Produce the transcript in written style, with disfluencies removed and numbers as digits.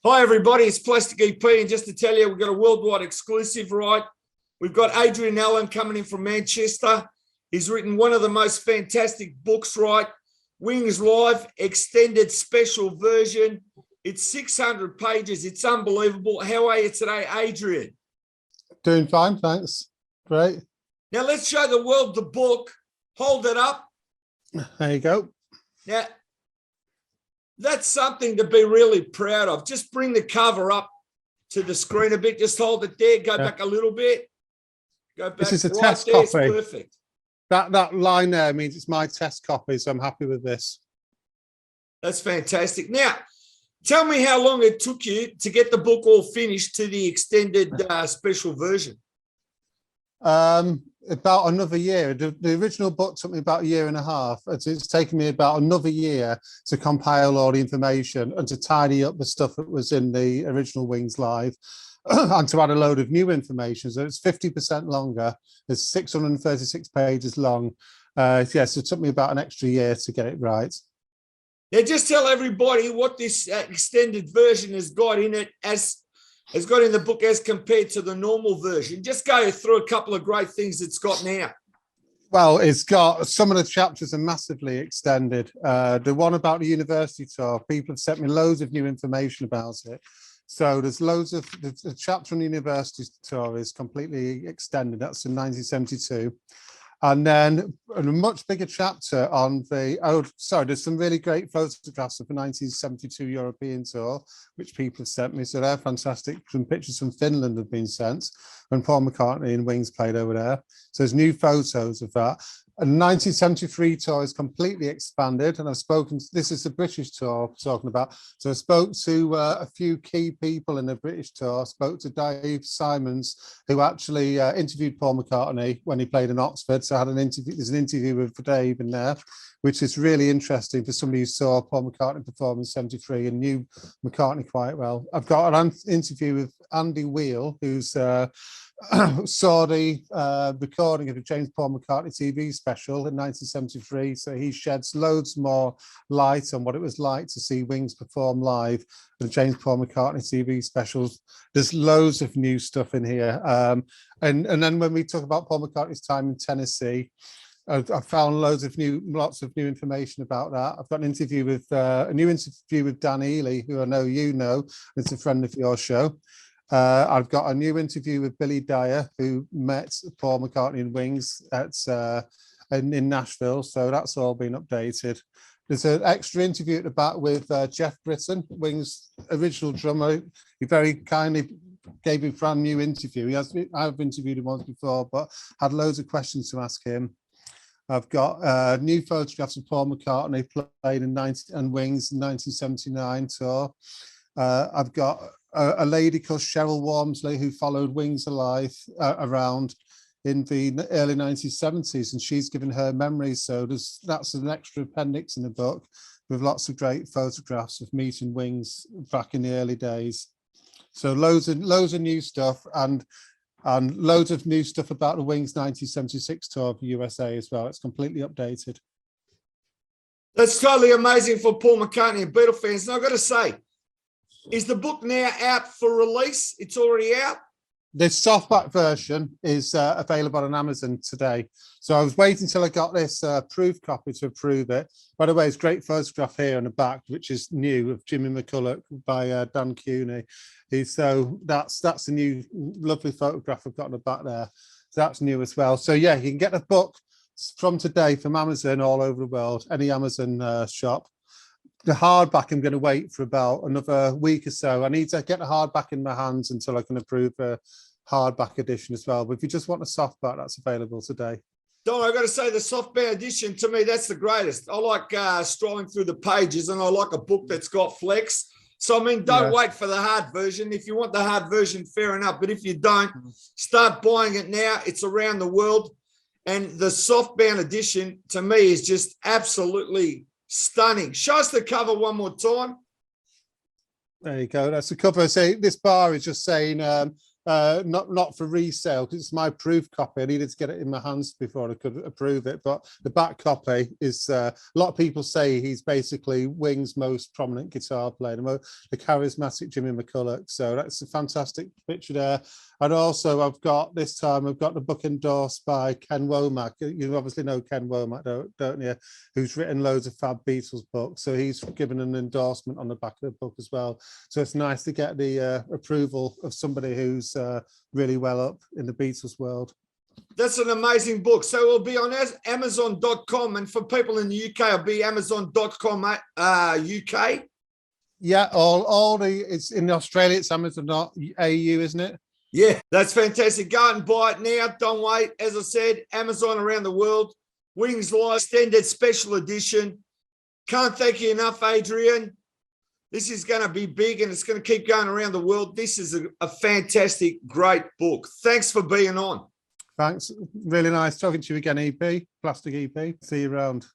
Hi, everybody. It's Plastic EP. And just to tell you, we've got a worldwide exclusive, right? We've got Adrian Allan coming in from Manchester. He's written one of the most fantastic books, right? Wings Live, extended special version. It's 600 pages. It's unbelievable. How are you today, Adrian? Doing fine, thanks. Great. Now, let's show the world the book. Hold it up. There you go. Now, that's something to be really proud of. Just bring the cover up to the screen a bit. Just hold it there. Go back a little bit. Go back. This is a right test there. copy. It's perfect. That line there means it's my test copy, so I'm happy with this. That's fantastic. Now, tell me how long it took you to get the book all finished to the extended special version. About another year. The original book took me about a year and a half. It's taken me about another year to compile all the information and to tidy up the stuff that was in the original Wings Live and to add a load of new information. So it's 50% longer. It's 636 pages long. So it took me about an extra year to get it right. Now, just tell everybody what this extended version has got in it has got in the book as compared to the normal version. Just go through a couple of great things it's got now. Well, it's got some of the chapters are massively extended. The one about the university tour, people have sent me loads of new information about it. So there's loads of the chapter on the university tour is completely extended. That's in 1972. And then a much bigger chapter on there's some really great photographs of the 1972 European tour, which people have sent me. So they're fantastic. Some pictures from Finland have been sent when Paul McCartney and Wings played over there. So there's new photos of that. And 1973 tour is completely expanded, and I've spoken, this is the British tour I'm talking about. So I spoke to a few key people in the British tour. I spoke to Dave Simons, who actually interviewed Paul McCartney when he played in Oxford. So I had an interview, there's an interview with Dave in there, which is really interesting for somebody who saw Paul McCartney perform in 73 and knew McCartney quite well. I've got an interview with Andy Wheel, who's saw the recording of the James Paul McCartney TV special in 1973, so he sheds loads more light on what it was like to see Wings perform live in the James Paul McCartney TV specials. There's loads of new stuff in here, and then when we talk about Paul McCartney's time in Tennessee, I found lots of new information about that. I've got an interview with a new interview with Dan Ely, who I know you know, it's a friend of your show. I've got a new interview with Billy Dyer, who met Paul McCartney and Wings in Nashville. So that's all been updated. There's an extra interview at the back with Jeff Britton, Wings' original drummer. He very kindly gave me a brand new interview. I've interviewed him once before, but had loads of questions to ask him. I've got new photographs of Paul McCartney played in Wings in 1979 tour. I've got a lady called Cheryl Walmsley who followed Wings Alive around in the early 1970s, and she's given her memories. So that's an extra appendix in the book with lots of great photographs of meeting Wings back in the early days. So loads of new stuff and loads of new stuff about the Wings 1976 tour of the USA as well. It's completely updated. That's totally amazing for Paul McCartney and Beatle fans. And I've got to say, is the book now out for release? It's already out? The softback version is available on Amazon today. So I was waiting until I got this proof copy to approve it. By the way, it's a great photograph here on the back, which is new, of Jimmy McCulloch by Dan Cooney. So that's a new lovely photograph I've got on the back there. So that's new as well. So yeah, you can get the book from today from Amazon all over the world, any Amazon shop. The hardback, I'm going to wait for about another week or so. I need to get the hardback in my hands until I can approve a hardback edition as well. But if you just want a softback, that's available today. Don, I've got to say the softbound edition, to me, that's the greatest. I like strolling through the pages, and I like a book that's got flex. So, I mean, don't wait for the hard version. If you want the hard version, fair enough. But if you don't, start buying it now. It's around the world. And the softbound edition, to me, is just absolutely stunning. Show us the cover one more time. There you go. That's the cover. So this bar is just saying not for resale, because it's my proof copy. I needed to get it in my hands before I could approve it. But the back copy is, a lot of people say he's basically Wing's most prominent guitar player, the charismatic Jimmy McCulloch. So that's a fantastic picture there. And also I've got the book endorsed by Ken Womack. You obviously know Ken Womack, don't you? Who's written loads of fab Beatles books. So he's given an endorsement on the back of the book as well. So it's nice to get the approval of somebody who's really well up in the Beatles world. That's an amazing book. So it'll be on Amazon.com, and for people in the UK, it'll be Amazon.com UK. Yeah, it's in Australia, it's Amazon.au, isn't it? Yeah, that's fantastic. Go out and buy it now. Don't wait. As I said, Amazon around the world. Wings Live Extended Special Edition. Can't thank you enough, Adrian. This is going to be big, and it's going to keep going around the world. This is a fantastic, great book. Thanks for being on. Thanks. Really nice talking to you again, EP. Plastic EP. See you around.